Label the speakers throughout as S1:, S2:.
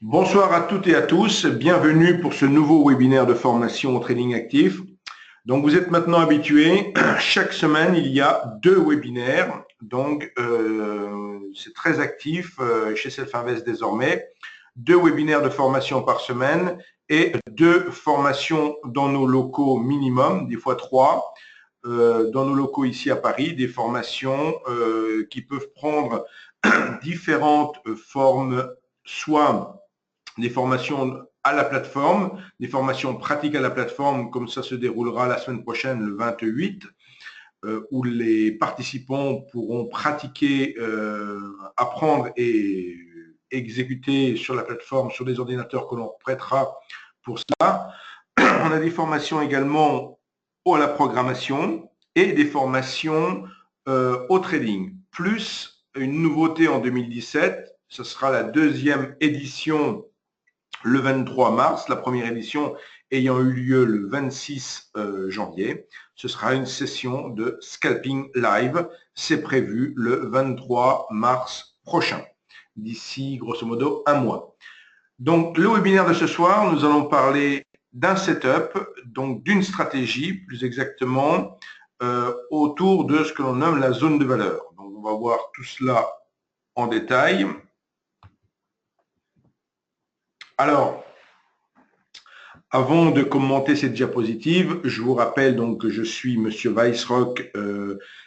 S1: Bonsoir à toutes et à tous, bienvenue pour ce nouveau webinaire de formation au trading actif. Donc vous êtes maintenant habitués, chaque semaine il y a 2 webinaires, donc c'est très actif chez Self-Invest désormais. 2 webinaires de formation par semaine et 2 formations dans nos locaux minimum, des fois 3, dans nos locaux ici à Paris, des formations qui peuvent prendre différentes formes, soit des formations à la plateforme, des formations pratiques à la plateforme, comme ça se déroulera la semaine prochaine, le 28, où les participants pourront pratiquer, apprendre et exécuter sur la plateforme, sur des ordinateurs que l'on prêtera pour cela. On a des formations également à la programmation et des formations au trading, plus une nouveauté en 2017, ce sera la 2e édition le 23 mars, la première édition ayant eu lieu le 26 janvier. Ce sera une session de scalping live. C'est prévu le 23 mars prochain, d'ici grosso modo un mois. Donc, le webinaire de ce soir, nous allons parler d'un setup, donc d'une stratégie, plus exactement, autour de ce que l'on nomme la zone de valeur. Donc, on va voir tout cela en détail. Alors, avant de commenter cette diapositive, je vous rappelle donc que je suis Monsieur Weissrock,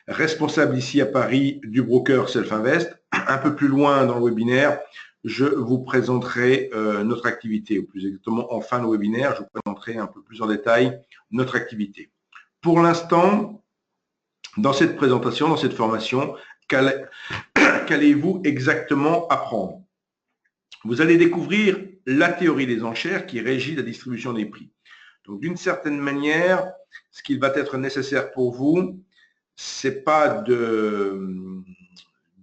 S1: responsable ici à Paris du broker Self-Invest. Un peu plus loin dans le webinaire, je vous présenterai notre activité, ou plus exactement en fin de webinaire, je vous présenterai un peu plus en détail notre activité. Pour l'instant, dans cette présentation, dans cette formation, qu'allez-vous exactement apprendre? Vous allez découvrir la théorie des enchères qui régit la distribution des prix. Donc, d'une certaine manière, ce qu'il va être nécessaire pour vous, c'est pas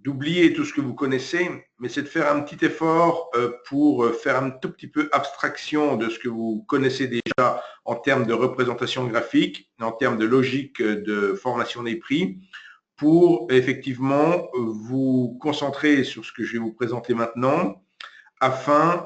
S1: d'oublier tout ce que vous connaissez, mais c'est de faire un petit effort pour faire un tout petit peu abstraction de ce que vous connaissez déjà en termes de représentation graphique, en termes de logique de formation des prix, pour effectivement vous concentrer sur ce que je vais vous présenter maintenant, afin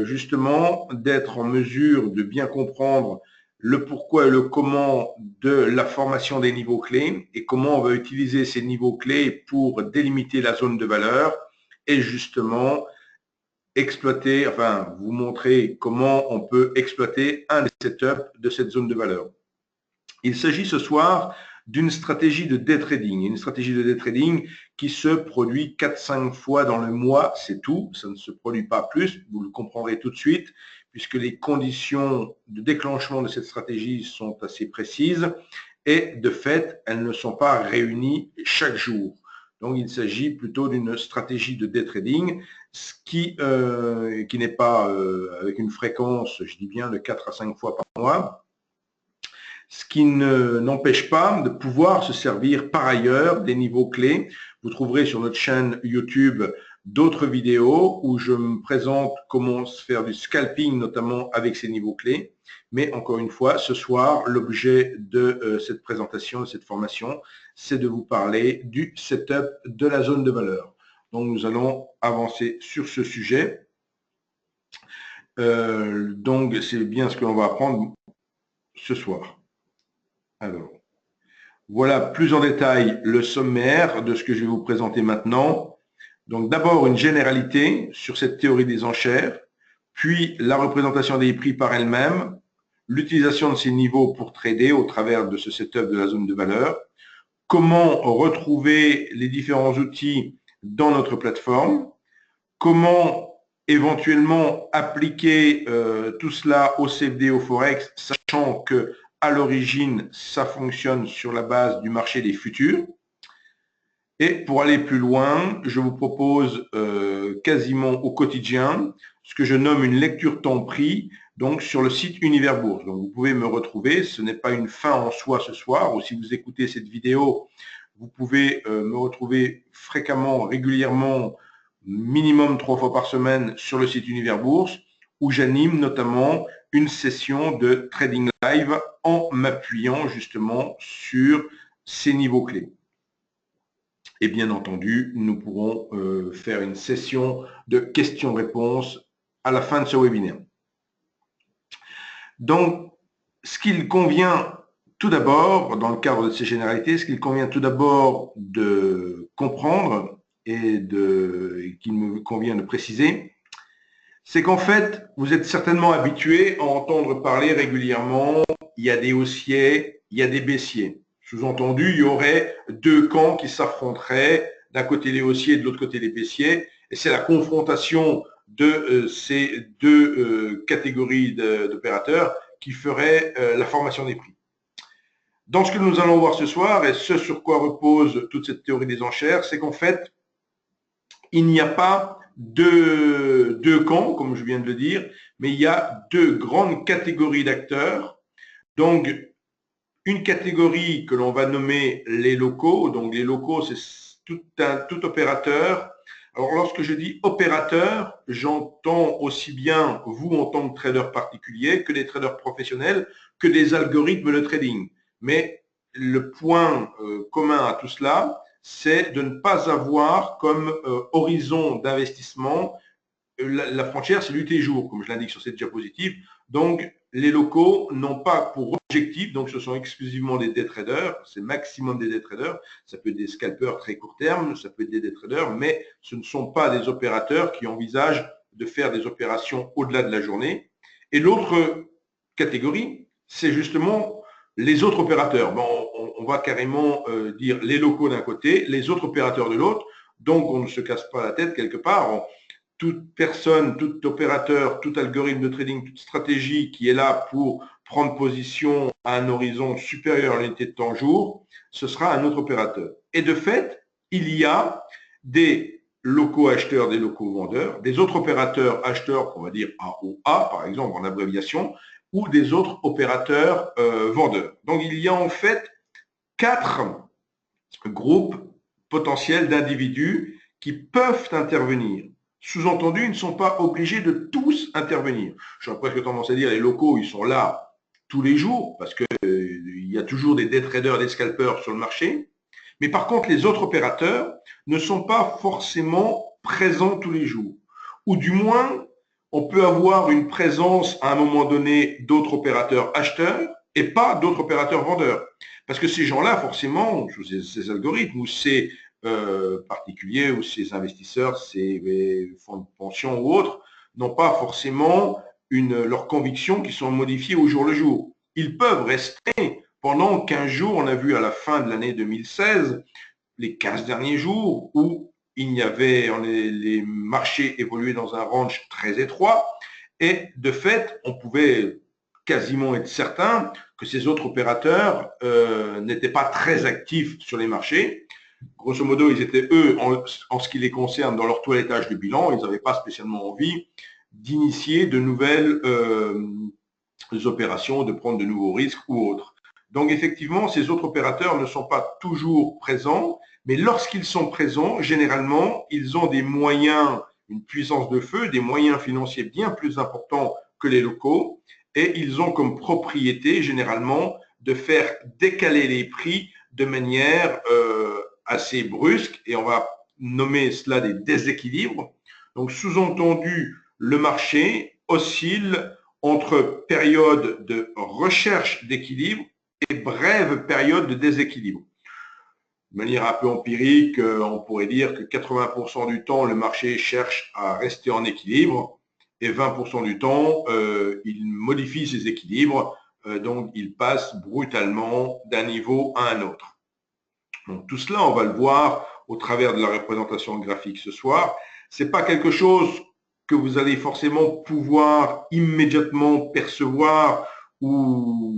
S1: justement d'être en mesure de bien comprendre le pourquoi et le comment de la formation des niveaux clés et comment on va utiliser ces niveaux clés pour délimiter la zone de valeur et justement exploiter, enfin vous montrer comment on peut exploiter un des setups de cette zone de valeur. Il s'agit ce soir d'une stratégie de day trading. Une stratégie de day trading qui se produit 4-5 fois dans le mois, c'est tout. Ça ne se produit pas plus, vous le comprendrez tout de suite, puisque les conditions de déclenchement de cette stratégie sont assez précises et de fait, elles ne sont pas réunies chaque jour. Donc, il s'agit plutôt d'une stratégie de day trading, ce qui n'est pas avec une fréquence, je dis bien, de 4 à 5 fois par mois, ce qui n'empêche pas de pouvoir se servir par ailleurs des niveaux clés. Vous trouverez sur notre chaîne YouTube d'autres vidéos où je me présente comment se faire du scalping, notamment avec ces niveaux clés. Mais encore une fois, ce soir, l'objet de cette présentation, de cette formation, c'est de vous parler du setup de la zone de valeur. Donc, nous allons avancer sur ce sujet. Donc, c'est bien ce que l'on va apprendre ce soir. Alors, voilà plus en détail le sommaire de ce que je vais vous présenter maintenant. Donc d'abord une généralité sur cette théorie des enchères, puis la représentation des prix par elle-même, l'utilisation de ces niveaux pour trader au travers de ce setup de la zone de valeur, comment retrouver les différents outils dans notre plateforme, comment éventuellement appliquer tout cela au CFD, au Forex, sachant que à l'origine, ça fonctionne sur la base du marché des futurs. Et pour aller plus loin, je vous propose quasiment au quotidien ce que je nomme une lecture temps-prix, donc sur le site Univers Bourse. Donc vous pouvez me retrouver, ce n'est pas une fin en soi ce soir, ou si vous écoutez cette vidéo, vous pouvez me retrouver fréquemment, régulièrement, minimum 3 fois par semaine sur le site Univers Bourse, où j'anime notamment une session de trading live en m'appuyant justement sur ces niveaux clés. Et bien entendu, nous pourrons faire une session de questions-réponses à la fin de ce webinaire. Donc, ce qu'il convient tout d'abord, dans le cadre de ces généralités, ce qu'il convient tout d'abord de comprendre et qu'il me convient de préciser, c'est qu'en fait, vous êtes certainement habitué à entendre parler régulièrement, il y a des haussiers, il y a des baissiers. Sous-entendu, il y aurait deux camps qui s'affronteraient, d'un côté les haussiers et de l'autre côté les baissiers, et c'est la confrontation de ces deux catégories d'opérateurs qui ferait la formation des prix. Dans ce que nous allons voir ce soir, et ce sur quoi repose toute cette théorie des enchères, c'est qu'en fait, il n'y a pas deux camps, comme je viens de le dire, mais il y a deux grandes catégories d'acteurs. Donc, une catégorie que l'on va nommer les locaux. Donc, les locaux, c'est tout opérateur. Alors, lorsque je dis opérateur, j'entends aussi bien vous en tant que trader particulier que des traders professionnels, que des algorithmes de trading. Mais le point commun à tout cela, c'est de ne pas avoir comme horizon d'investissement la frontière, c'est l'UT-jour, comme je l'indique sur cette diapositive. Donc, les locaux n'ont pas pour objectif, donc ce sont exclusivement des day traders, c'est maximum des day traders, ça peut être des scalpers très court terme, ça peut être des day traders, mais ce ne sont pas des opérateurs qui envisagent de faire des opérations au-delà de la journée. Et l'autre catégorie, c'est justement les autres opérateurs. Bon, on va carrément dire les locaux d'un côté, les autres opérateurs de l'autre, donc on ne se casse pas la tête quelque part. Toute personne, tout opérateur, tout algorithme de trading, toute stratégie qui est là pour prendre position à un horizon supérieur à l'unité de temps jour, ce sera un autre opérateur. Et de fait, il y a des locaux acheteurs, des locaux vendeurs, des autres opérateurs acheteurs, qu'on va dire AOA par exemple en abréviation, ou des autres opérateurs vendeurs. Donc il y a en fait 4 groupes potentiels d'individus qui peuvent intervenir. Sous-entendu, ils ne sont pas obligés de tous intervenir. J'aurais presque tendance à dire les locaux, ils sont là tous les jours parce qu'il y a toujours des day traders, des scalpers sur le marché. Mais par contre, les autres opérateurs ne sont pas forcément présents tous les jours. Ou du moins, on peut avoir une présence à un moment donné d'autres opérateurs acheteurs et pas d'autres opérateurs vendeurs. Parce que ces gens-là, forcément, ces algorithmes ou ces particuliers ou ces investisseurs, ces fonds de pension ou autres, n'ont pas forcément leurs convictions qui sont modifiées au jour le jour. Ils peuvent rester pendant 15 jours, on a vu à la fin de l'année 2016, les 15 derniers jours où il y avait, les marchés évoluaient dans un range très étroit et de fait, on pouvait quasiment être certain que ces autres opérateurs n'étaient pas très actifs sur les marchés. Grosso modo, ils étaient, eux, en ce qui les concerne, dans leur toilettage de bilan. Ils n'avaient pas spécialement envie d'initier de nouvelles opérations, de prendre de nouveaux risques ou autres. Donc, effectivement, ces autres opérateurs ne sont pas toujours présents, mais lorsqu'ils sont présents, généralement, ils ont des moyens, une puissance de feu, des moyens financiers bien plus importants que les locaux, et ils ont comme propriété, généralement, de faire décaler les prix de manière assez brusque, et on va nommer cela des déséquilibres. Donc, sous-entendu, le marché oscille entre périodes de recherche d'équilibre et brèves périodes de déséquilibre. De manière un peu empirique, on pourrait dire que 80% du temps, le marché cherche à rester en équilibre et 20% du temps, il modifie ses équilibres, donc il passe brutalement d'un niveau à un autre. Donc tout cela, on va le voir au travers de la représentation graphique ce soir. Ce n'est pas quelque chose que vous allez forcément pouvoir immédiatement percevoir ou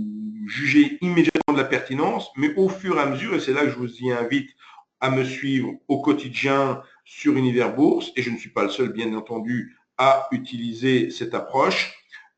S1: juger immédiatement de la pertinence, mais au fur et à mesure, et c'est là que je vous y invite à me suivre au quotidien sur Univers Bourse, et je ne suis pas le seul, bien entendu, à utiliser cette approche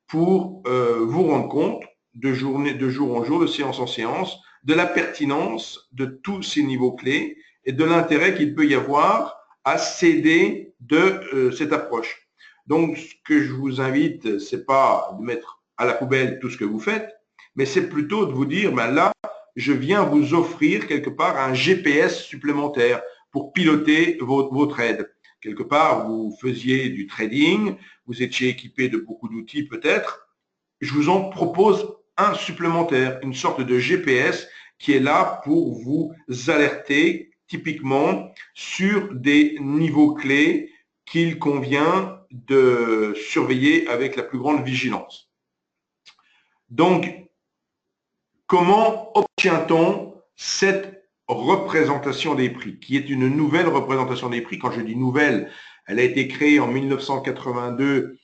S1: pour vous rendre compte de jour en jour, de séance en séance, de la pertinence de tous ces niveaux clés et de l'intérêt qu'il peut y avoir à s'aider de cette approche. Donc, ce que je vous invite, c'est pas de mettre à la poubelle tout ce que vous faites, mais c'est plutôt de vous dire, ben là, je viens vous offrir quelque part un GPS supplémentaire pour piloter vos trades. quelque part, vous faisiez du trading, vous étiez équipé de beaucoup d'outils peut-être, je vous en propose un supplémentaire, une sorte de GPS qui est là pour vous alerter typiquement sur des niveaux clés qu'il convient de surveiller avec la plus grande vigilance. Donc, comment obtient-on cette représentation des prix, qui est une nouvelle représentation des prix? Quand je dis nouvelle, elle a été créée en 1982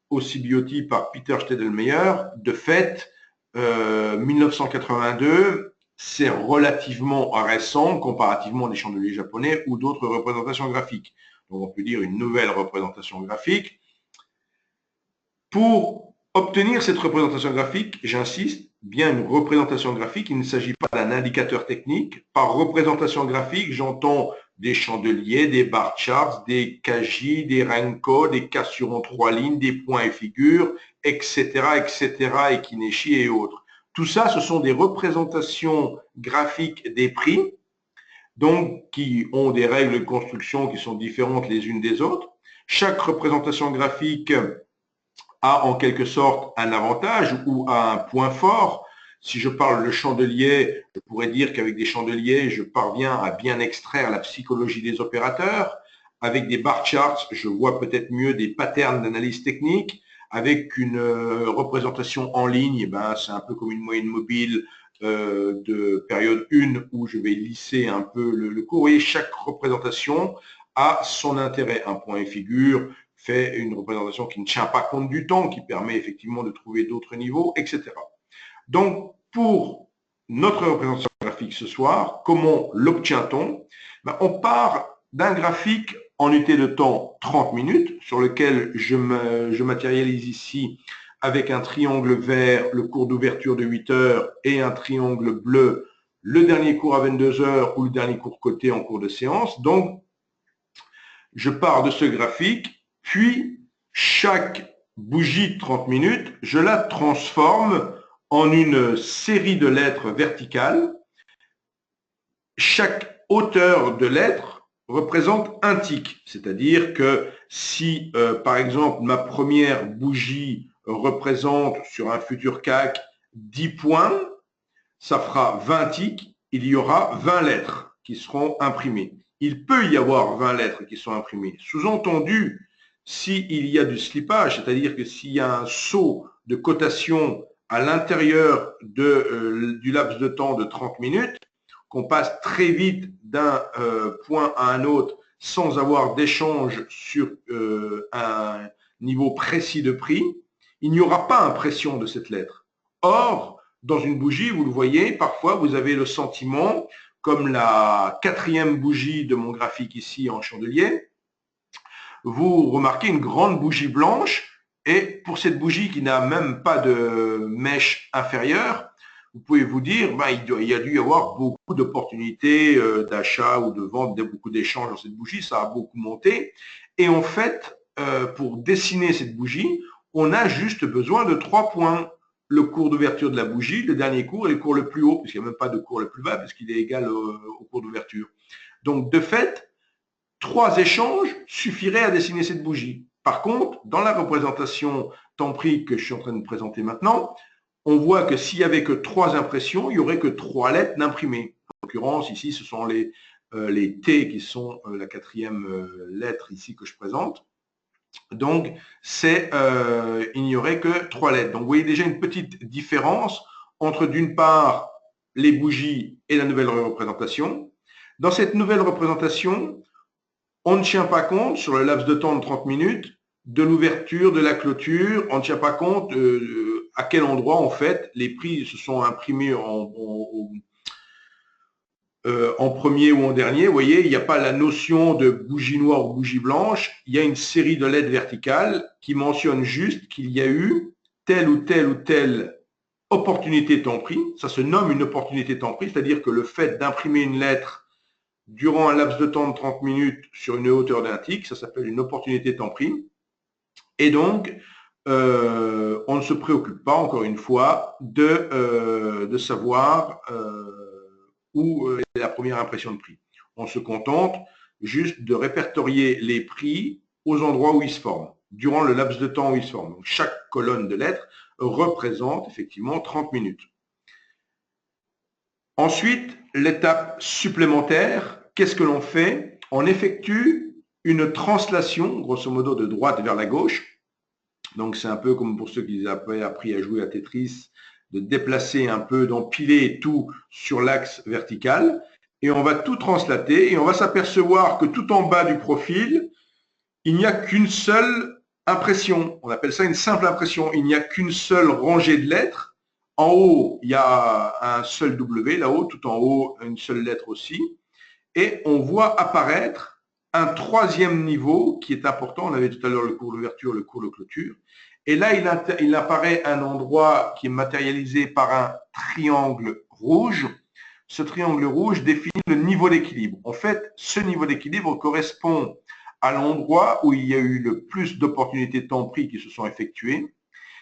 S1: au CBOT par Peter Steidlmayer. De fait, 1982, c'est relativement récent comparativement à des chandeliers japonais ou d'autres représentations graphiques. Donc, on peut dire une nouvelle représentation graphique. Pour obtenir cette représentation graphique, j'insiste, bien une représentation graphique, il ne s'agit pas d'un indicateur technique. Par représentation graphique, j'entends des chandeliers, des bar charts, des Kaji, des Renko, des cassures en 3 lignes, des points et figures, etc., etc., Ekineshi et autres. Tout ça, ce sont des représentations graphiques des prix, donc qui ont des règles de construction qui sont différentes les unes des autres. Chaque représentation graphique a en quelque sorte un avantage ou a un point fort. Si je parle de chandelier, je pourrais dire qu'avec des chandeliers, je parviens à bien extraire la psychologie des opérateurs. Avec des bar charts, je vois peut-être mieux des patterns d'analyse technique. Avec une représentation en ligne, c'est un peu comme une moyenne mobile de période 1 où je vais lisser un peu le cours. Et chaque représentation a son intérêt. Un point et figure fait une représentation qui ne tient pas compte du temps, qui permet effectivement de trouver d'autres niveaux, etc. Donc, pour notre représentation graphique ce soir, comment l'obtient-on? On part d'un graphique en unité de temps 30 minutes, sur lequel je matérialise ici avec un triangle vert, le cours d'ouverture de 8 heures, et un triangle bleu, le dernier cours à 22 heures ou le dernier cours coté en cours de séance. Donc, je pars de ce graphique, puis chaque bougie de 30 minutes, je la transforme en une série de lettres verticales. Chaque hauteur de lettres représente un tick, c'est-à-dire que si, par exemple, ma première bougie représente sur un futur CAC 10 points, ça fera 20 ticks, il y aura 20 lettres qui seront imprimées. Il peut y avoir 20 lettres qui sont imprimées. Sous-entendu, s'il y a du slippage, c'est-à-dire que s'il y a un saut de cotation à l'intérieur du laps de temps de 30 minutes, qu'on passe très vite d'un point à un autre sans avoir d'échange sur un niveau précis de prix, il n'y aura pas impression de cette lettre. Or, dans une bougie, vous le voyez, parfois vous avez le sentiment, comme la 4e bougie de mon graphique ici en chandelier, vous remarquez une grande bougie blanche, et pour cette bougie qui n'a même pas de mèche inférieure, vous pouvez vous dire, il y a dû y avoir beaucoup d'opportunités d'achat ou de vente, beaucoup d'échanges dans cette bougie, ça a beaucoup monté. Et en fait, pour dessiner cette bougie, on a juste besoin de 3 points. Le cours d'ouverture de la bougie, le dernier cours et le cours le plus haut, puisqu'il n'y a même pas de cours le plus bas, puisqu'il est égal au cours d'ouverture. Donc, de fait, 3 échanges suffiraient à dessiner cette bougie. Par contre, dans la représentation temps-prix que je suis en train de présenter maintenant, on voit que s'il n'y avait que 3 impressions, il n'y aurait que 3 lettres d'imprimées. En l'occurrence, ici, ce sont les T qui sont la 4e lettre ici que je présente. Donc, il n'y aurait que 3 lettres. Donc, vous voyez déjà une petite différence entre, d'une part, les bougies et la nouvelle représentation. Dans cette nouvelle représentation, on ne tient pas compte, sur le laps de temps de 30 minutes, de l'ouverture, de la clôture. On ne tient pas compte à quel endroit, en fait, les prix se sont imprimés en premier ou en dernier. Vous voyez, il n'y a pas la notion de bougie noire ou bougie blanche. Il y a une série de lettres verticales qui mentionnent juste qu'il y a eu telle ou telle ou telle opportunité temps prix. Ça se nomme une opportunité temps prix, c'est-à-dire que le fait d'imprimer une lettre durant un laps de temps de 30 minutes sur une hauteur d'un tick, ça s'appelle une opportunité temps prix. Et donc, on ne se préoccupe pas, encore une fois, de savoir où est la première impression de prix. On se contente juste de répertorier les prix aux endroits où ils se forment, durant le laps de temps où ils se forment. Donc, chaque colonne de lettres représente effectivement 30 minutes. Ensuite, l'étape supplémentaire, qu'est-ce que l'on fait? On effectue une translation, grosso modo, de droite vers la gauche. Donc, c'est un peu comme pour ceux qui avaient appris à jouer à Tetris, de déplacer un peu, d'empiler tout sur l'axe vertical. Et on va tout translater et on va s'apercevoir que tout en bas du profil, il n'y a qu'une seule impression. On appelle ça une simple impression. Il n'y a qu'une seule rangée de lettres. En haut, il y a un seul W, là-haut, tout en haut, une seule lettre aussi. Et on voit apparaître un troisième niveau qui est important. On avait tout à l'heure le cours d'ouverture, le cours de clôture. Et là, il apparaît un endroit qui est matérialisé par un triangle rouge. Ce triangle rouge définit le niveau d'équilibre. En fait, ce niveau d'équilibre correspond à l'endroit où il y a eu le plus d'opportunités de temps pris qui se sont effectuées.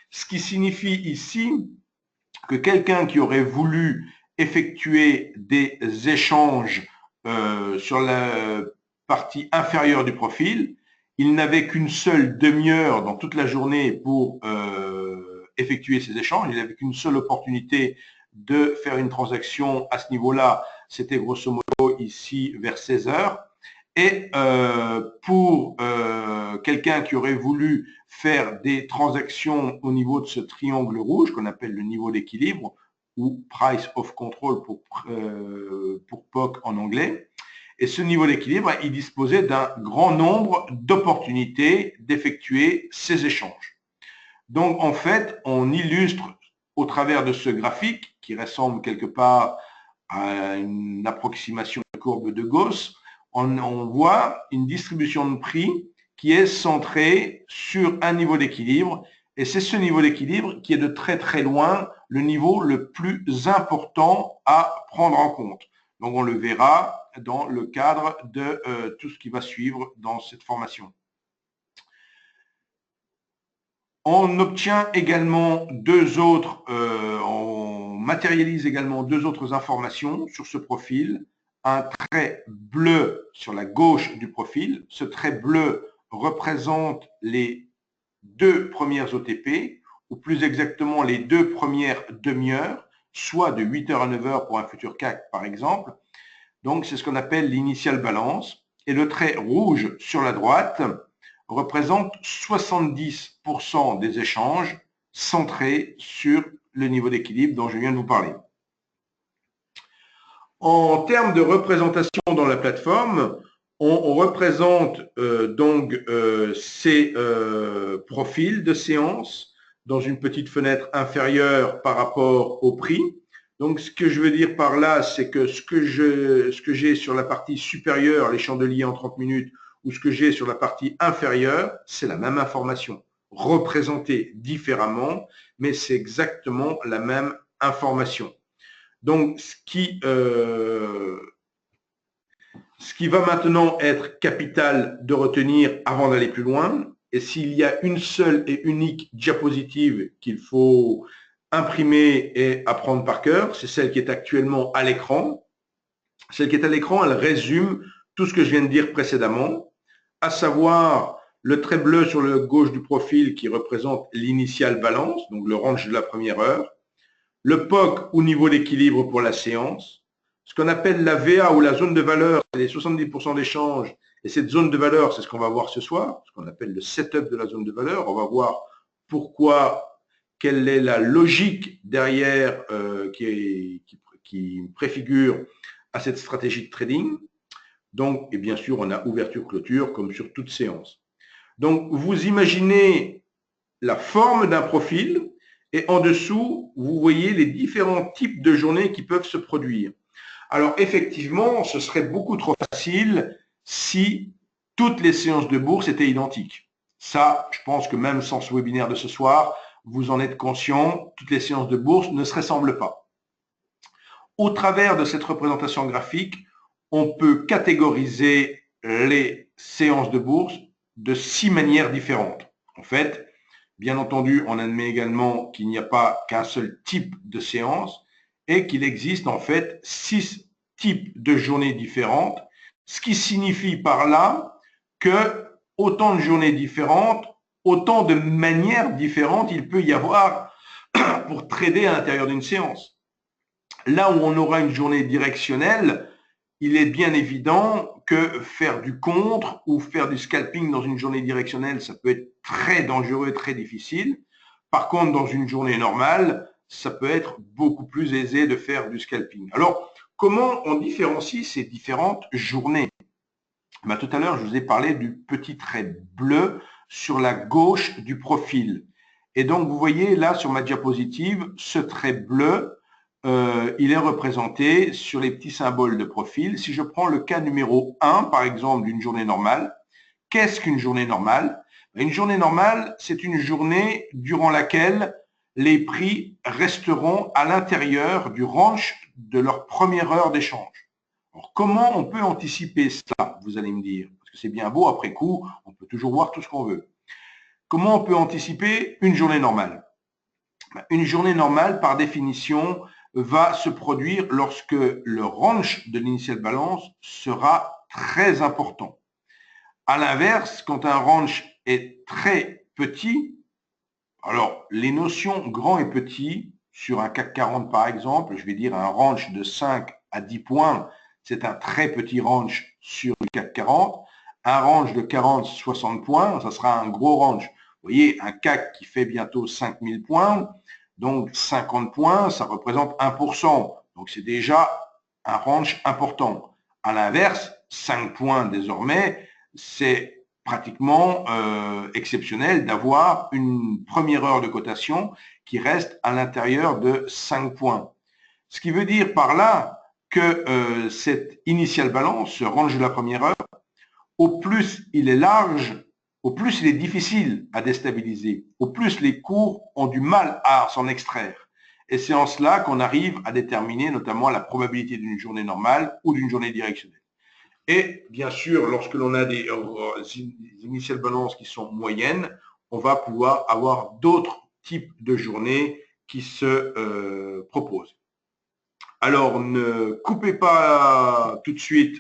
S1: Ce qui signifie ici que quelqu'un qui aurait voulu effectuer des échanges sur la partie inférieure du profil, il n'avait qu'une seule demi-heure dans toute la journée pour effectuer ces échanges. Il n'avait qu'une seule opportunité de faire une transaction à ce niveau-là. C'était grosso modo ici vers 16 heures. Et pour quelqu'un qui aurait voulu faire des transactions au niveau de ce triangle rouge qu'on appelle le niveau d'équilibre ou price of control pour POC en anglais, et ce niveau d'équilibre, il disposait d'un grand nombre d'opportunités d'effectuer ces échanges. Donc en fait, on illustre au travers de ce graphique qui ressemble quelque part à une approximation de courbe de Gauss, on voit une distribution de prix qui est centrée sur un niveau d'équilibre. Et c'est ce niveau d'équilibre qui est de très très loin le niveau le plus important à prendre en compte. Donc on le verra dans le cadre de tout ce qui va suivre dans cette formation. On obtient également on matérialise également deux autres informations sur ce profil. Un trait bleu sur la gauche du profil. Ce trait bleu représente les 2 premières OTP, ou plus exactement les 2 premières demi-heures, soit de 8h à 9h pour un futur CAC par exemple. Donc c'est ce qu'on appelle l'initial balance. Et le trait rouge sur la droite représente 70% des échanges centrés sur le niveau d'équilibre dont je viens de vous parler. En termes de représentation dans la plateforme, on représente ces profils de séance dans une petite fenêtre inférieure par rapport au prix. Donc, ce que je veux dire par là, c'est que ce que j'ai sur la partie supérieure, les chandeliers en 30 minutes, ou ce que j'ai sur la partie inférieure, c'est la même information, représentée différemment, mais c'est exactement la même information. Donc, ce qui va maintenant être capital de retenir avant d'aller plus loin, et s'il y a une seule et unique diapositive qu'il faut imprimer et apprendre par cœur, c'est celle qui est actuellement à l'écran. Celle qui est à l'écran, elle résume tout ce que je viens de dire précédemment, à savoir le trait bleu sur le gauche du profil qui représente l'initial balance, donc le range de la première heure, le POC ou niveau d'équilibre pour la séance, ce qu'on appelle la VA ou la zone de valeur, c'est les 70% d'échange, et cette zone de valeur, c'est ce qu'on va voir ce soir, ce qu'on appelle le setup de la zone de valeur. On va voir pourquoi, quelle est la logique derrière qui préfigure à cette stratégie de trading. Donc, et bien sûr, on a ouverture-clôture comme sur toute séance. Donc, vous imaginez la forme d'un profil et en dessous, vous voyez les différents types de journées qui peuvent se produire. Alors, effectivement, ce serait beaucoup trop facile si toutes les séances de bourse étaient identiques. Ça, je pense que même sans ce webinaire de ce soir, vous en êtes conscient, toutes les séances de bourse ne se ressemblent pas. Au travers de cette représentation graphique, on peut catégoriser les séances de bourse de 6 manières différentes. En fait, bien entendu, on admet également qu'il n'y a pas qu'un seul type de séance et qu'il existe en fait 6 types de journées différentes Ce qui signifie par là que autant de journées différentes, autant de manières différentes il peut y avoir pour trader à l'intérieur d'une séance. Là où on aura une journée directionnelle, il est bien évident que faire du contre ou faire du scalping dans une journée directionnelle, ça peut être très dangereux, très difficile. Par contre, dans une journée normale, ça peut être beaucoup plus aisé de faire du scalping. Alors, comment on différencie ces différentes journées? Tout à l'heure, je vous ai parlé du petit trait bleu sur la gauche du profil. Et donc, vous voyez là sur ma diapositive, ce trait bleu, il est représenté sur les petits symboles de profil. Si je prends le cas numéro 1, par exemple, d'une journée normale, qu'est-ce qu'une journée normale? Une journée normale, c'est une journée durant laquelle les prix resteront à l'intérieur du range de leur première heure d'échange. Alors, comment on peut anticiper cela, vous allez me dire? Parce que c'est bien beau, après coup, on peut toujours voir tout ce qu'on veut. Comment on peut anticiper une journée normale? Une journée normale, par définition, va se produire lorsque le range de l'initial balance sera très important. À l'inverse, quand un range est très petit, alors les notions grand et petit, sur un CAC 40 par exemple, je vais dire un range de 5 à 10 points, c'est un très petit range sur le CAC 40. Un range de 40-60 points, ça sera un gros range. Vous voyez, un CAC qui fait bientôt 5000 points, donc 50 points, ça représente 1%. Donc c'est déjà un range important. À l'inverse, 5 points désormais, c'est pratiquement exceptionnel d'avoir une première heure de cotation qui reste à l'intérieur de 5 points. Ce qui veut dire par là que cette initial balance, ce range de la première heure, au plus il est large, au plus il est difficile à déstabiliser, au plus les cours ont du mal à s'en extraire. Et c'est en cela qu'on arrive à déterminer notamment la probabilité d'une journée normale ou d'une journée directionnelle. Et bien sûr, lorsque l'on a des initial balances qui sont moyennes, on va pouvoir avoir d'autres types de journées qui se proposent. Alors, ne coupez pas tout de suite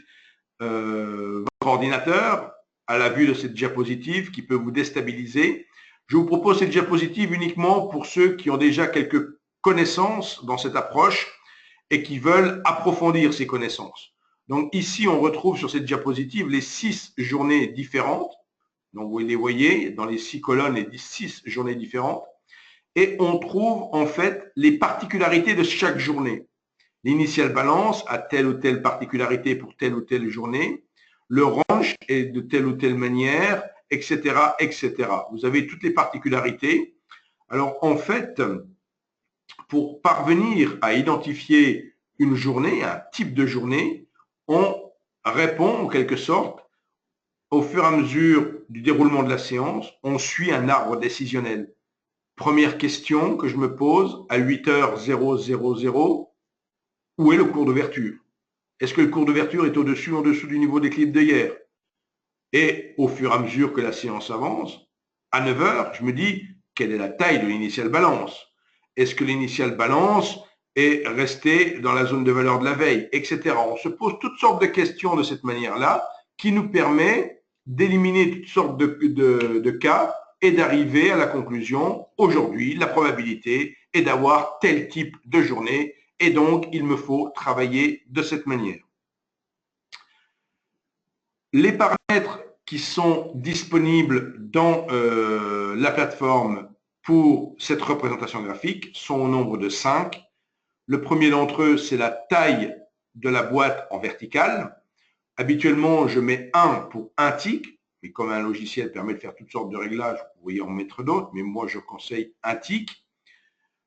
S1: votre ordinateur à la vue de cette diapositive qui peut vous déstabiliser. Je vous propose cette diapositive uniquement pour ceux qui ont déjà quelques connaissances dans cette approche et qui veulent approfondir ces connaissances. Donc ici, on retrouve sur cette diapositive les 6 journées différentes. Donc vous les voyez dans les 6 colonnes, les 6 journées différentes. Et on trouve en fait les particularités de chaque journée. L'initial balance a telle ou telle particularité pour telle ou telle journée. Le range est de telle ou telle manière, etc., etc. Vous avez toutes les particularités. Alors en fait, pour parvenir à identifier une journée, un type de journée, on répond en quelque sorte au fur et à mesure du déroulement de la séance, on suit un arbre décisionnel. Première question que je me pose à 8h00, où est le cours d'ouverture? Est-ce que le cours d'ouverture est au-dessus ou en dessous du niveau d'équilibre d'hier? Et au fur et à mesure que la séance avance, à 9h, je me dis, quelle est la taille de l'initial balance? Est-ce que l'initial balance est resté dans la zone de valeur de la veille, etc. On se pose toutes sortes de questions de cette manière-là qui nous permet d'éliminer toutes sortes de cas et d'arriver à la conclusion, aujourd'hui, la probabilité est d'avoir tel type de journée et donc il me faut travailler de cette manière. Les paramètres qui sont disponibles dans la plateforme pour cette représentation graphique sont au nombre de 5. Le premier d'entre eux, c'est la taille de la boîte en verticale. Habituellement, je mets 1 pour un tick, mais comme un logiciel permet de faire toutes sortes de réglages, vous pouvez en mettre d'autres, mais moi, je conseille un tick.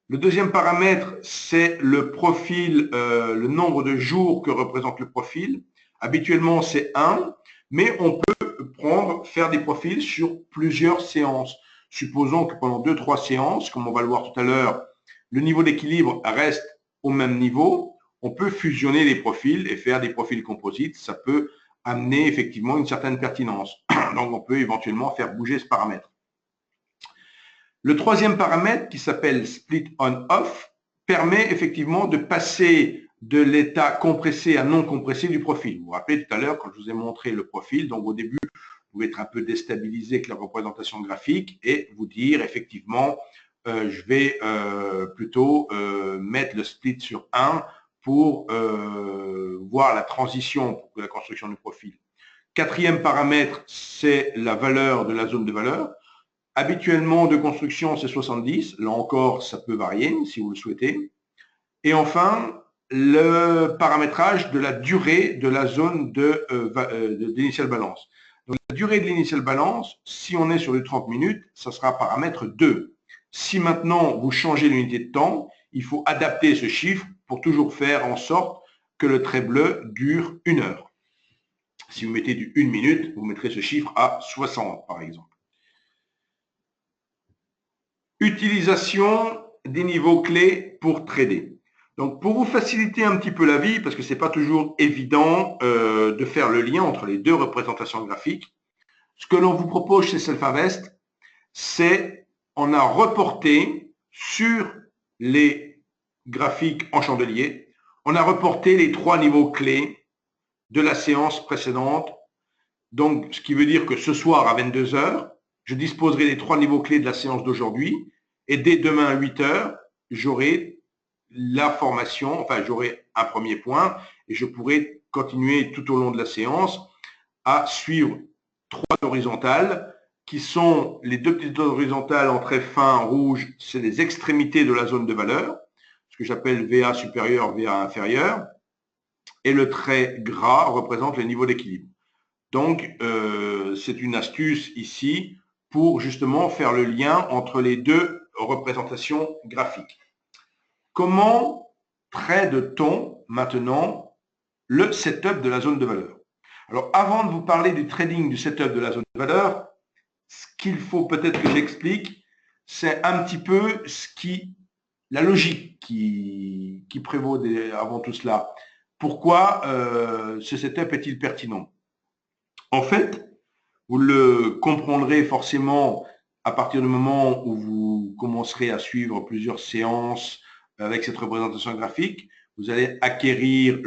S1: Le deuxième paramètre, c'est le profil, le nombre de jours que représente le profil. Habituellement, c'est 1, mais on peut faire des profils sur plusieurs séances. Supposons que pendant 2-3 séances, comme on va le voir tout à l'heure, le niveau d'équilibre reste au même niveau. On peut fusionner les profils et faire des profils composites. Ça peut amener effectivement une certaine pertinence. Donc, on peut éventuellement faire bouger ce paramètre. Le troisième paramètre, qui s'appelle Split On-Off, permet effectivement de passer de l'état compressé à non compressé du profil. Vous vous rappelez tout à l'heure quand je vous ai montré le profil, donc au début, vous pouvez être un peu déstabilisé avec la représentation graphique et vous dire effectivement, je vais plutôt mettre le split sur 1 pour voir la transition pour la construction du profil. Quatrième paramètre, c'est la valeur de la zone de valeur. Habituellement, de construction, c'est 70. Là encore, ça peut varier si vous le souhaitez. Et enfin, le paramétrage de la durée de la zone d'initial balance. Donc, la durée de l'initial balance, si on est sur les 30 minutes, ça sera paramètre 2. Si maintenant vous changez l'unité de temps, il faut adapter ce chiffre pour toujours faire en sorte que le trait bleu dure 1 heure. Si vous mettez du 1 minute, vous mettrez ce chiffre à 60, par exemple. Utilisation des niveaux clés pour trader. Donc, pour vous faciliter un petit peu la vie, parce que ce n'est pas toujours évident de faire le lien entre les deux représentations graphiques, ce que l'on vous propose chez Self-Invest, c'est on a reporté sur les graphiques en chandelier, on a reporté les 3 niveaux clés de la séance précédente. Donc, ce qui veut dire que ce soir à 22 h, je disposerai des 3 niveaux clés de la séance d'aujourd'hui et dès demain à 8 h, j'aurai la formation, enfin j'aurai un premier point et je pourrai continuer tout au long de la séance à suivre 3 horizontales qui sont les 2 petites horizontales en trait fin rouge, c'est les extrémités de la zone de valeur, ce que j'appelle VA supérieur, VA inférieur, et le trait gras représente le niveau d'équilibre. Donc, c'est une astuce ici pour justement faire le lien entre les deux représentations graphiques. Comment trade-t-on maintenant le setup de la zone de valeur? Alors, avant de vous parler du trading du setup de la zone de valeur, ce qu'il faut peut-être que j'explique, c'est un petit peu la logique qui prévaut avant tout cela. Pourquoi ce setup est-il pertinent? En fait, vous le comprendrez forcément à partir du moment où vous commencerez à suivre plusieurs séances avec cette représentation graphique. Vous allez acquérir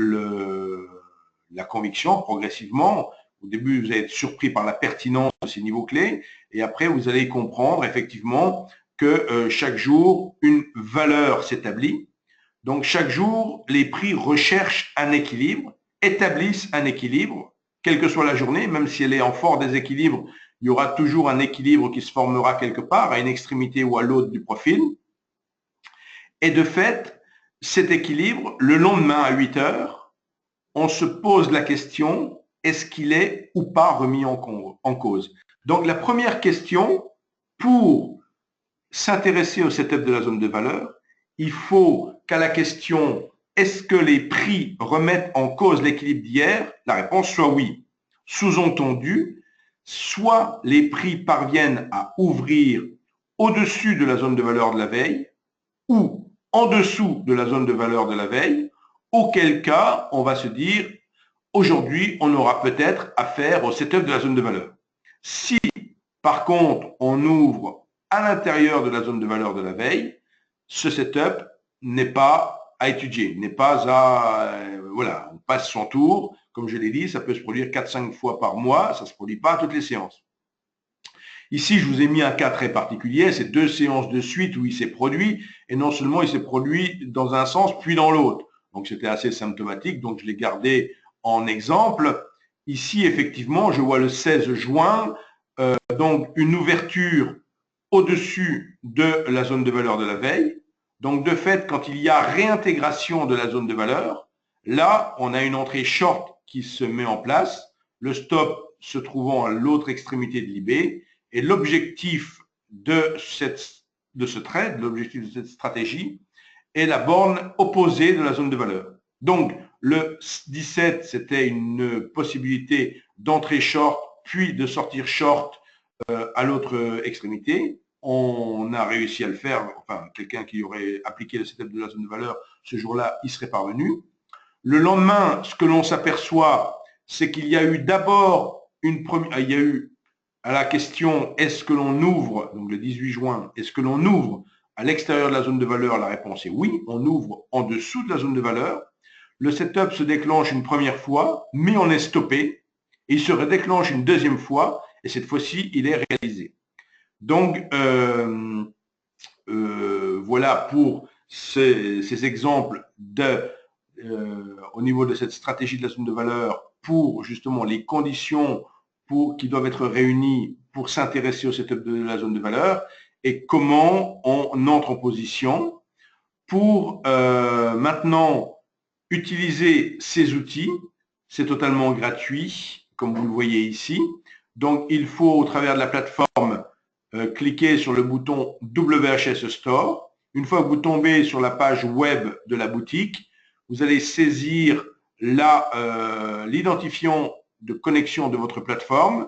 S1: la conviction progressivement. Au début, vous allez être surpris par la pertinence de ces niveaux clés et après, vous allez comprendre effectivement que chaque jour, une valeur s'établit. Donc, chaque jour, les prix recherchent un équilibre, établissent un équilibre, quelle que soit la journée, même si elle est en fort déséquilibre, il y aura toujours un équilibre qui se formera quelque part, à une extrémité ou à l'autre du profil. Et de fait, cet équilibre, le lendemain à 8 h, on se pose la question, est-ce qu'il est ou pas remis en cause? Donc, la première question, pour s'intéresser au setup de la zone de valeur, il faut qu'à la question est-ce que les prix remettent en cause l'équilibre d'hier, la réponse soit oui. Sous-entendu, soit les prix parviennent à ouvrir au-dessus de la zone de valeur de la veille ou en dessous de la zone de valeur de la veille, auquel cas on va se dire aujourd'hui on aura peut-être affaire au setup de la zone de valeur. Si par contre on ouvre à l'intérieur de la zone de valeur de la veille, ce setup n'est pas à étudier, n'est pas à... voilà, on passe son tour. Comme je l'ai dit, ça peut se produire 4-5 fois par mois, ça ne se produit pas à toutes les séances. Ici, je vous ai mis un cas très particulier, c'est 2 séances de suite où il s'est produit, et non seulement il s'est produit dans un sens, puis dans l'autre. Donc, c'était assez symptomatique, donc je l'ai gardé en exemple. Ici, effectivement, je vois le 16 juin, donc une ouverture au-dessus de la zone de valeur de la veille. Donc, de fait, quand il y a réintégration de la zone de valeur, là, on a une entrée short qui se met en place, le stop se trouvant à l'autre extrémité de l'IB, et l'objectif de ce trade, l'objectif de cette stratégie, est la borne opposée de la zone de valeur. Donc, le 17, c'était une possibilité d'entrer short, puis de sortir short à l'autre extrémité. On a réussi à le faire, enfin, quelqu'un qui aurait appliqué le setup de la zone de valeur, ce jour-là, il serait parvenu. Le lendemain, ce que l'on s'aperçoit, c'est qu'il y a eu d'abord il y a eu à la question est-ce que l'on ouvre, donc le 18 juin, est-ce que l'on ouvre à l'extérieur de la zone de valeur? La réponse est oui, on ouvre en dessous de la zone de valeur. le setup se déclenche une première fois, mais on est stoppé. Il se redéclenche une deuxième fois et cette fois-ci, il est réalisé. Donc, voilà pour ces exemples au niveau de cette stratégie de la zone de valeur pour justement les conditions qui doivent être réunies pour s'intéresser au setup de la zone de valeur et comment on entre en position pour maintenant utiliser ces outils. C'est totalement gratuit, comme vous le voyez ici. Donc, il faut, au travers de la plateforme, cliquer sur le bouton WHS Store. Une fois que vous tombez sur la page web de la boutique, vous allez saisir l'identifiant de connexion de votre plateforme.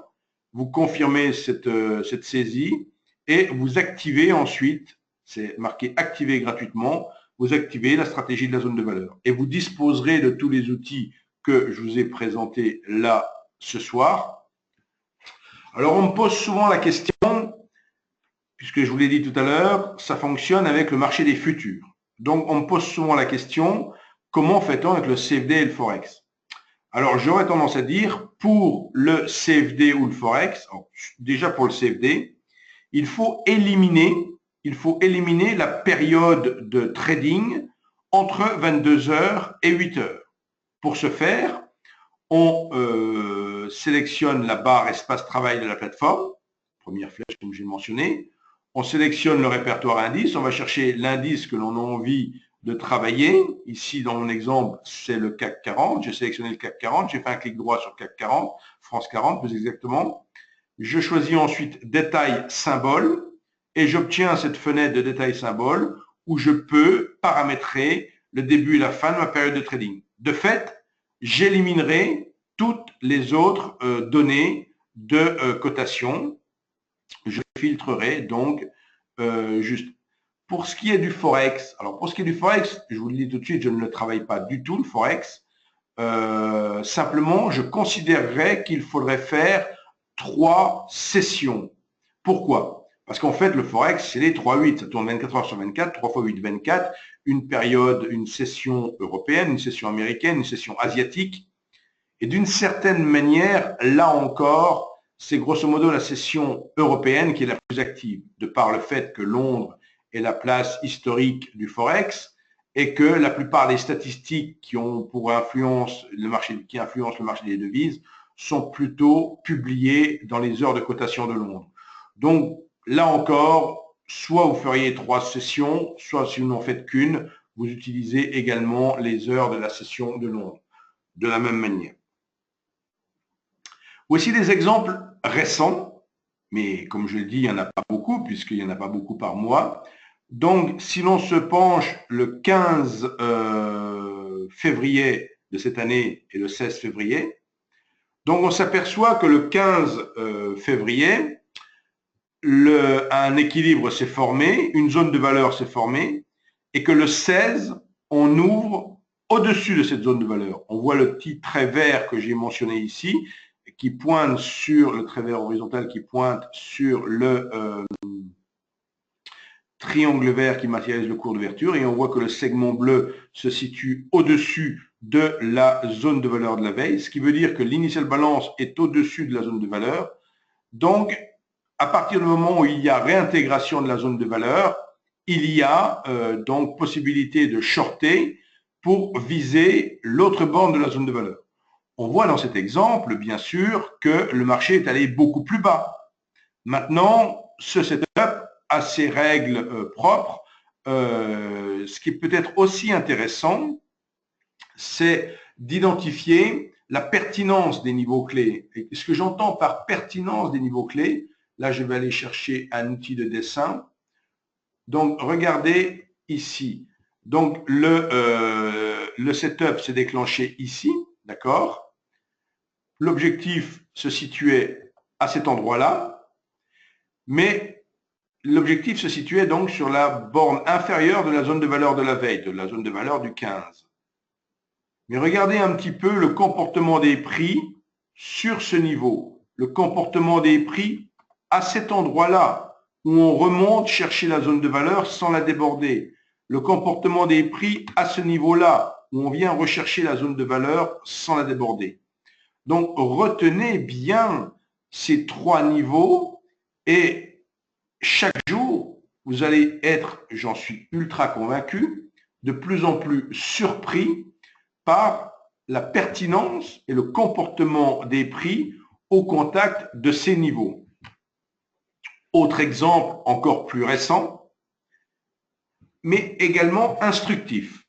S1: Vous confirmez cette saisie et vous activez ensuite, c'est marqué « Activer gratuitement », vous activez la stratégie de la zone de valeur. Et vous disposerez de tous les outils que je vous ai présentés là ce soir. Alors, on me pose souvent la question, puisque je vous l'ai dit tout à l'heure, ça fonctionne avec le marché des futurs. Donc, on me pose souvent la question, comment fait-on avec le CFD et le Forex? Alors, j'aurais tendance à dire, pour le CFD ou le Forex, déjà pour le CFD, il faut éliminer la période de trading entre 22h et 8h. Pour ce faire, on sélectionne la barre espace travail de la plateforme, première flèche comme j'ai mentionné. On sélectionne le répertoire indice, on va chercher l'indice que l'on a envie de travailler. Ici, dans mon exemple, c'est le CAC 40. J'ai sélectionné le CAC 40, j'ai fait un clic droit sur CAC 40, France 40 plus exactement. Je choisis ensuite détail symbole et j'obtiens cette fenêtre de détail symbole où je peux paramétrer le début et la fin de ma période de trading. De fait, j'éliminerai toutes les autres données de cotation. Je filtrerai donc juste. Pour ce qui est du Forex, alors pour ce qui est du Forex, je vous le dis tout de suite, je ne le travaille pas du tout, le Forex. Simplement, je considérerais qu'il faudrait faire 3 sessions. Pourquoi? Parce qu'en fait, le Forex, c'est les 3-8. Ça tourne 24 heures sur 24, 3 x 8, 24. Une période, une session européenne, une session américaine, une session asiatique. Et d'une certaine manière, là encore, c'est grosso modo la session européenne qui est la plus active, de par le fait que Londres est la place historique du Forex et que la plupart des statistiques qui ont pour influence qui influencent le marché des devises sont plutôt publiées dans les heures de cotation de Londres. Donc, là encore, soit vous feriez 3 sessions, soit si vous n'en faites qu'une, vous utilisez également les heures de la session de Londres, de la même manière. Voici des exemples récents, mais comme je l'ai dit, il n'y en a pas beaucoup, puisqu'il n'y en a pas beaucoup par mois. Donc, si l'on se penche le 15 février de cette année et le 16 février, donc on s'aperçoit que le 15 février, un équilibre s'est formé, une zone de valeur s'est formée, et que le 16, on ouvre au-dessus de cette zone de valeur. On voit le petit trait vert que j'ai mentionné ici, qui pointe sur le trait vert horizontal, qui pointe sur le triangle vert qui matérialise le cours d'ouverture, et on voit que le segment bleu se situe au-dessus de la zone de valeur de la veille, ce qui veut dire que l'initial balance est au-dessus de la zone de valeur. Donc, à partir du moment où il y a réintégration de la zone de valeur, il y a donc possibilité de shorter pour viser l'autre borne de la zone de valeur. On voit dans cet exemple, bien sûr, que le marché est allé beaucoup plus bas. Maintenant, ce setup a ses règles propres. Ce qui est peut-être aussi intéressant, c'est d'identifier la pertinence des niveaux clés. Et ce que j'entends par pertinence des niveaux clés, là, je vais aller chercher un outil de dessin. Donc, regardez ici. Donc, le setup s'est déclenché ici, d'accord? L'objectif se situait à cet endroit-là, mais l'objectif se situait donc sur la borne inférieure de la zone de valeur de la veille, de la zone de valeur du 15. Mais regardez un petit peu le comportement des prix sur ce niveau, le comportement des prix à cet endroit-là, où on remonte chercher la zone de valeur sans la déborder, le comportement des prix à ce niveau-là, où on vient rechercher la zone de valeur sans la déborder. Donc, retenez bien ces 3 niveaux et chaque jour, vous allez être, j'en suis ultra convaincu, de plus en plus surpris par la pertinence et le comportement des prix au contact de ces niveaux. Autre exemple encore plus récent, mais également instructif.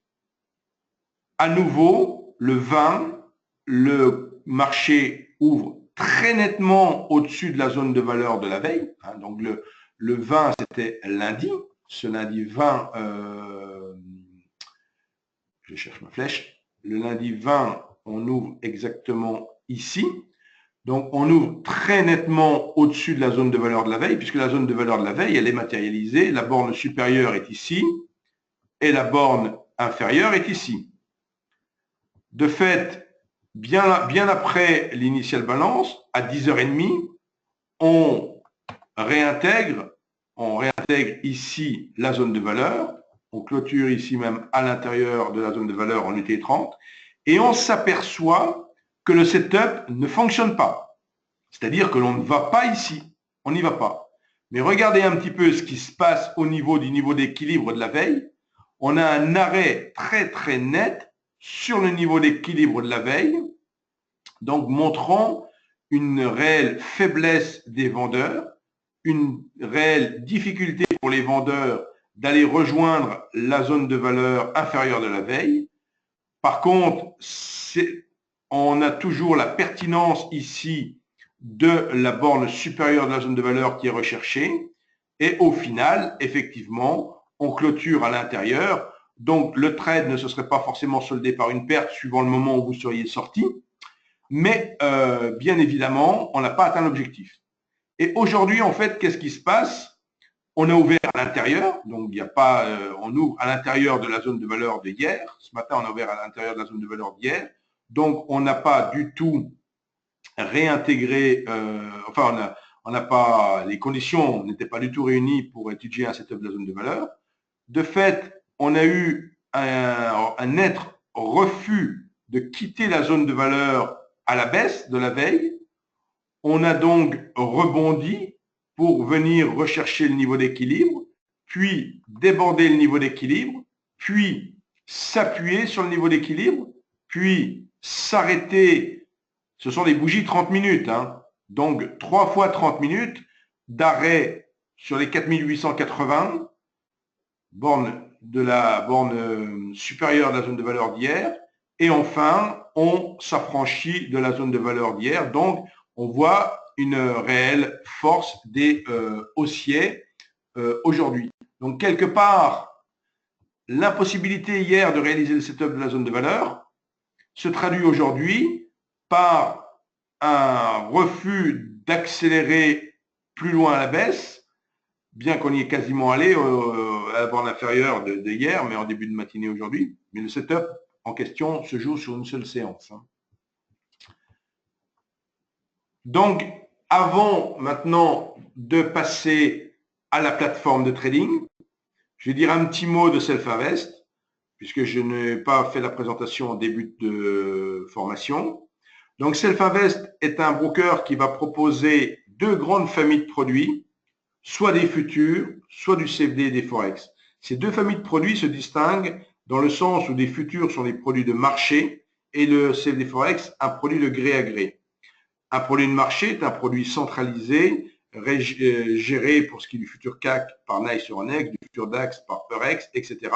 S1: À nouveau, le 20, le marché ouvre très nettement au-dessus de la zone de valeur de la veille. Donc le 20, c'était lundi. Ce lundi 20, je cherche ma flèche. Le lundi 20, on ouvre exactement ici. Donc, on ouvre très nettement au-dessus de la zone de valeur de la veille, puisque la zone de valeur de la veille, elle est matérialisée. La borne supérieure est ici et la borne inférieure est ici. De fait, bien après l'initial balance, à 10h30, on réintègre ici la zone de valeur. On clôture ici même à l'intérieur de la zone de valeur en unité 30 et on s'aperçoit que le setup ne fonctionne pas. C'est-à-dire que l'on ne va pas ici, on n'y va pas. Mais regardez un petit peu ce qui se passe au niveau du niveau d'équilibre de la veille. On a un arrêt très très net sur le niveau d'équilibre de la veille, donc montrant une réelle faiblesse des vendeurs, une réelle difficulté pour les vendeurs d'aller rejoindre la zone de valeur inférieure de la veille. Par contre, on a toujours la pertinence ici de la borne supérieure de la zone de valeur qui est recherchée. Et au final, effectivement, on clôture à l'intérieur. Donc, le trade ne se serait pas forcément soldé par une perte suivant le moment où vous seriez sorti. Mais bien évidemment, on n'a pas atteint l'objectif. Et aujourd'hui, en fait, qu'est-ce qui se passe? On a ouvert à l'intérieur, donc il n'y a pas, on ouvre à l'intérieur de la zone de valeur d'hier. Ce matin, on a ouvert à l'intérieur de la zone de valeur d'hier. Donc, on n'a pas du tout réintégré, on n'a pas, les conditions n'étaient pas du tout réunies pour étudier un setup de la zone de valeur. De fait, on a eu un net refus de quitter la zone de valeur à la baisse de la veille. On a donc rebondi pour venir rechercher le niveau d'équilibre, puis déborder le niveau d'équilibre, puis s'appuyer sur le niveau d'équilibre, puis s'arrêter. Ce sont des bougies 30 minutes, hein. Donc 3 fois 30 minutes d'arrêt sur les 4880, borne de la borne supérieure de la zone de valeur d'hier, et enfin, on s'affranchit de la zone de valeur d'hier. Donc, on voit une réelle force des haussiers aujourd'hui. Donc, quelque part, l'impossibilité hier de réaliser le setup de la zone de valeur se traduit aujourd'hui par un refus d'accélérer plus loin à la baisse, bien qu'on y est quasiment allé à la borne inférieure de hier, mais en début de matinée aujourd'hui. Mais le setup en question se joue sur une seule séance. Donc, avant maintenant de passer à la plateforme de trading, je vais dire un petit mot de Self-Invest, puisque je n'ai pas fait la présentation en début de formation. Donc, Self-Invest est un broker qui va proposer 2 grandes familles de produits, soit des futurs, soit du CFD et des Forex. Ces 2 familles de produits se distinguent dans le sens où des futurs sont des produits de marché et le CFD Forex, un produit de gré à gré. Un produit de marché est un produit centralisé, géré pour ce qui est du futur CAC par NYSE Euronext, du futur DAX par Eurex, etc.,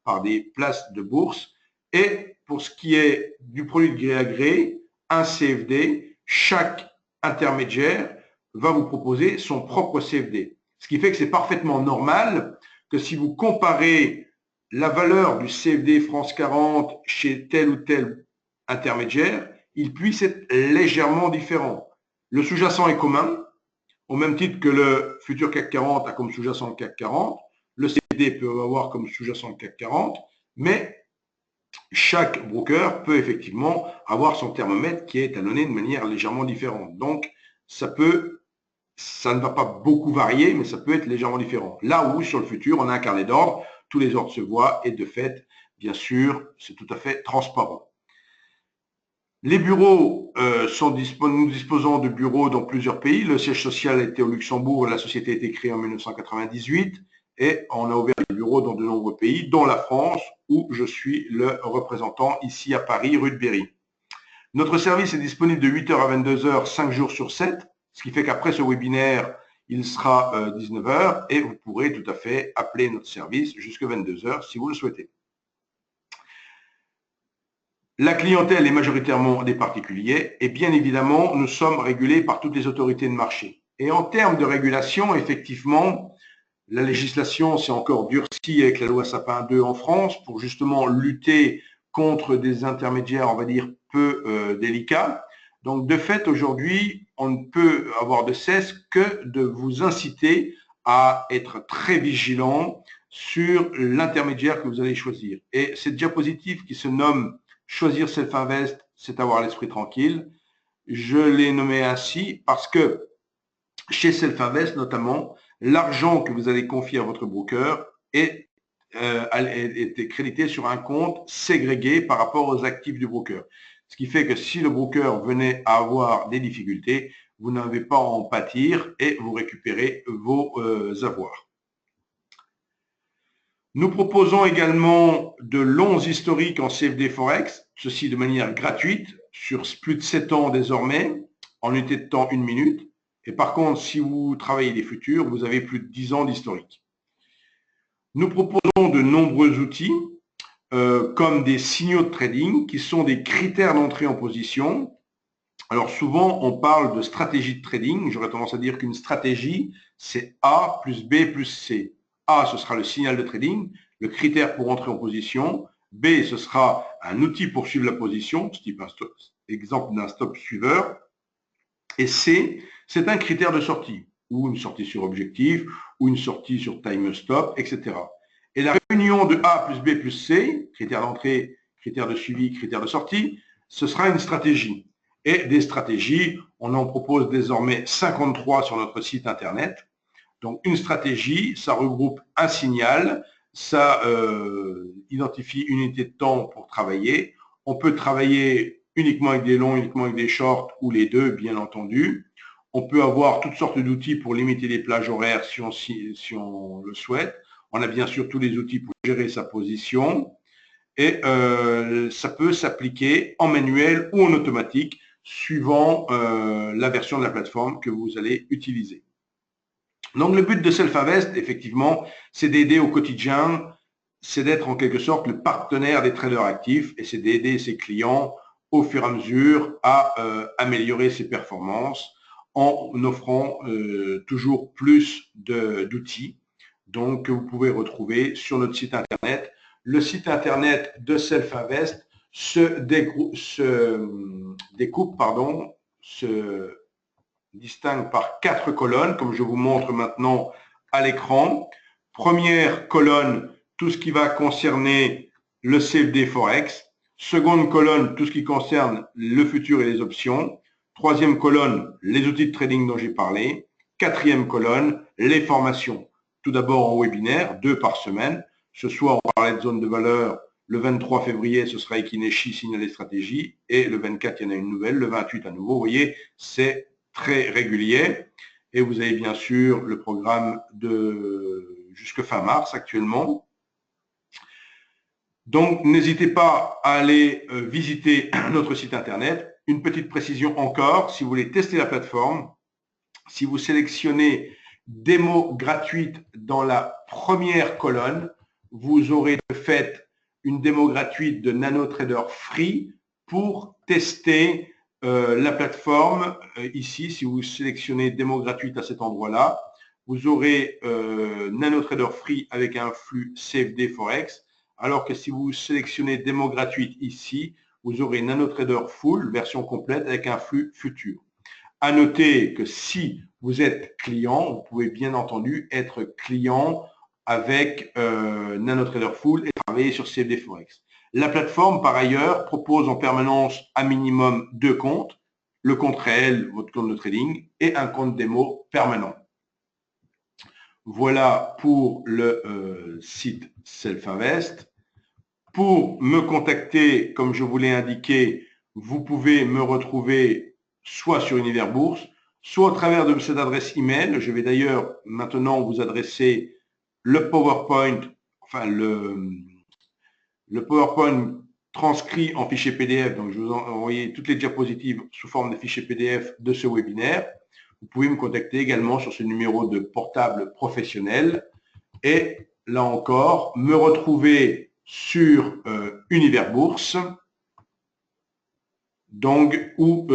S1: par des places de bourse. Et pour ce qui est du produit de gré à gré, un CFD, chaque intermédiaire va vous proposer son propre CFD. Ce qui fait que c'est parfaitement normal que si vous comparez la valeur du CFD France 40 chez tel ou tel intermédiaire, il puisse être légèrement différent. Le sous-jacent est commun, au même titre que le futur CAC 40 a comme sous-jacent le CAC 40, le CFD peut avoir comme sous-jacent le CAC 40, mais chaque broker peut effectivement avoir son thermomètre qui est étalonné de manière légèrement différente. Donc, ça ne va pas beaucoup varier, mais ça peut être légèrement différent. Là où, sur le futur, on a un carnet d'ordre, tous les ordres se voient et de fait, bien sûr, c'est tout à fait transparent. Les bureaux nous disposons de bureaux dans plusieurs pays. Le siège social était au Luxembourg, la société a été créée en 1998 et on a ouvert des bureaux dans de nombreux pays, dont la France, où je suis le représentant ici à Paris, rue de Berry. Notre service est disponible de 8h à 22h, 5 jours sur 7, ce qui fait qu'après ce webinaire, il sera 19h et vous pourrez tout à fait appeler notre service jusqu'à 22h si vous le souhaitez. La clientèle est majoritairement des particuliers et bien évidemment, nous sommes régulés par toutes les autorités de marché. Et en termes de régulation, effectivement, la législation s'est encore durcie avec la loi Sapin 2 en France pour justement lutter contre des intermédiaires, on va dire, peu délicats. Donc, de fait, aujourd'hui, on ne peut avoir de cesse que de vous inciter à être très vigilant sur l'intermédiaire que vous allez choisir. Et cette diapositive qui se nomme « Choisir Self-Invest, c'est avoir l'esprit tranquille », je l'ai nommé ainsi parce que chez Self-Invest, notamment, l'argent que vous allez confier à votre broker est crédité sur un compte ségrégué par rapport aux actifs du broker. Ce qui fait que si le broker venait à avoir des difficultés, vous n'avez pas à en pâtir et vous récupérez vos avoirs. Nous proposons également de longs historiques en CFD Forex, ceci de manière gratuite, sur plus de 7 ans désormais, en unité de temps 1 minute. Et par contre, si vous travaillez les futurs, vous avez plus de 10 ans d'historique. Nous proposons de nombreux outils, comme des signaux de trading, qui sont des critères d'entrée en position. Alors souvent, on parle de stratégie de trading. J'aurais tendance à dire qu'une stratégie, c'est A plus B plus C. A, ce sera le signal de trading, le critère pour entrer en position. B, ce sera un outil pour suivre la position, type un stop, exemple d'un stop suiveur. Et C, c'est un critère de sortie, ou une sortie sur objectif, ou une sortie sur time stop, etc. Et la réunion de A plus B plus C, critère d'entrée, critère de suivi, critère de sortie, ce sera une stratégie. Et des stratégies, on en propose désormais 53 sur notre site internet. Donc, une stratégie, ça regroupe un signal, ça identifie une unité de temps pour travailler. On peut travailler uniquement avec des longs, uniquement avec des shorts ou les deux, bien entendu. On peut avoir toutes sortes d'outils pour limiter les plages horaires si on le souhaite. On a bien sûr tous les outils pour gérer sa position. Et ça peut s'appliquer en manuel ou en automatique, suivant la version de la plateforme que vous allez utiliser. Donc, le but de Self-Invest, effectivement, c'est d'aider au quotidien, c'est d'être en quelque sorte le partenaire des traders actifs et c'est d'aider ses clients au fur et à mesure à améliorer ses performances en offrant toujours plus d'outils. Donc, que vous pouvez retrouver sur notre site internet. Le site internet de Self-Invest se distingue par 4 colonnes, comme je vous montre maintenant à l'écran. Première colonne, tout ce qui va concerner le CFD Forex. Seconde colonne, tout ce qui concerne le futur et les options. Troisième colonne, les outils de trading dont j'ai parlé. Quatrième colonne, les formations. Tout d'abord en webinaire, 2 par semaine. Ce soir, on parlait de zone de valeur. Le 23 février, ce sera Ekineshi, signal et stratégie. Et le 24, il y en a une nouvelle. Le 28, à nouveau. Vous voyez, c'est très régulier. Et vous avez bien sûr le programme de jusque fin mars actuellement. Donc, n'hésitez pas à aller visiter notre site internet. Une petite précision encore, si vous voulez tester la plateforme, si vous sélectionnez démo gratuite dans la première colonne, vous aurez de fait une démo gratuite de NanoTrader Free pour tester la plateforme. Ici, si vous sélectionnez démo gratuite à cet endroit-là, vous aurez NanoTrader Free avec un flux CFD Forex, alors que si vous sélectionnez démo gratuite ici, vous aurez NanoTrader Full, version complète avec un flux futur. À noter que si vous êtes client, vous pouvez bien entendu être client avec NanoTrader Full et travailler sur CFD Forex. La plateforme, par ailleurs, propose en permanence un minimum 2 comptes, le compte réel, votre compte de trading, et un compte démo permanent. Voilà pour le site Self-Invest. Pour me contacter, comme je vous l'ai indiqué, vous pouvez me retrouver soit sur Univers Bourse, soit au travers de cette adresse email. Je vais d'ailleurs maintenant vous adresser le PowerPoint, enfin le PowerPoint transcrit en fichier PDF. Donc, je vous envoie toutes les diapositives sous forme de fichier PDF de ce webinaire. Vous pouvez me contacter également sur ce numéro de portable professionnel. Et là encore, me retrouver sur Univers Bourse, donc où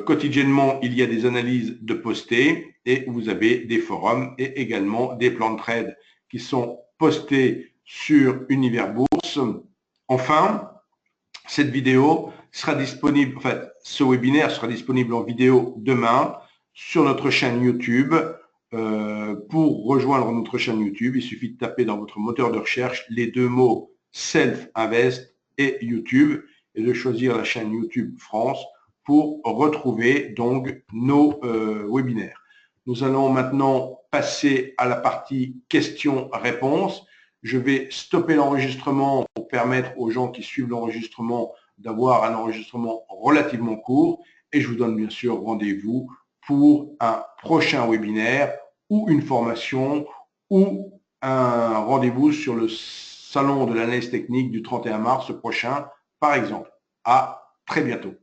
S1: quotidiennement il y a des analyses de postées et vous avez des forums et également des plans de trade qui sont postés sur Univers Bourse. Enfin, cette vidéo sera disponible, enfin ce webinaire sera disponible en vidéo demain sur notre chaîne YouTube. Pour rejoindre notre chaîne YouTube, il suffit de taper dans votre moteur de recherche les deux mots Self-Invest et YouTube et de choisir la chaîne YouTube France pour retrouver donc nos webinaires. Nous allons maintenant passer à la partie questions-réponses. Je vais stopper l'enregistrement pour permettre aux gens qui suivent l'enregistrement d'avoir un enregistrement relativement court et je vous donne bien sûr rendez-vous pour un prochain webinaire ou une formation ou un rendez-vous sur le salon de l'analyse technique du 31 mars prochain, par exemple. À très bientôt.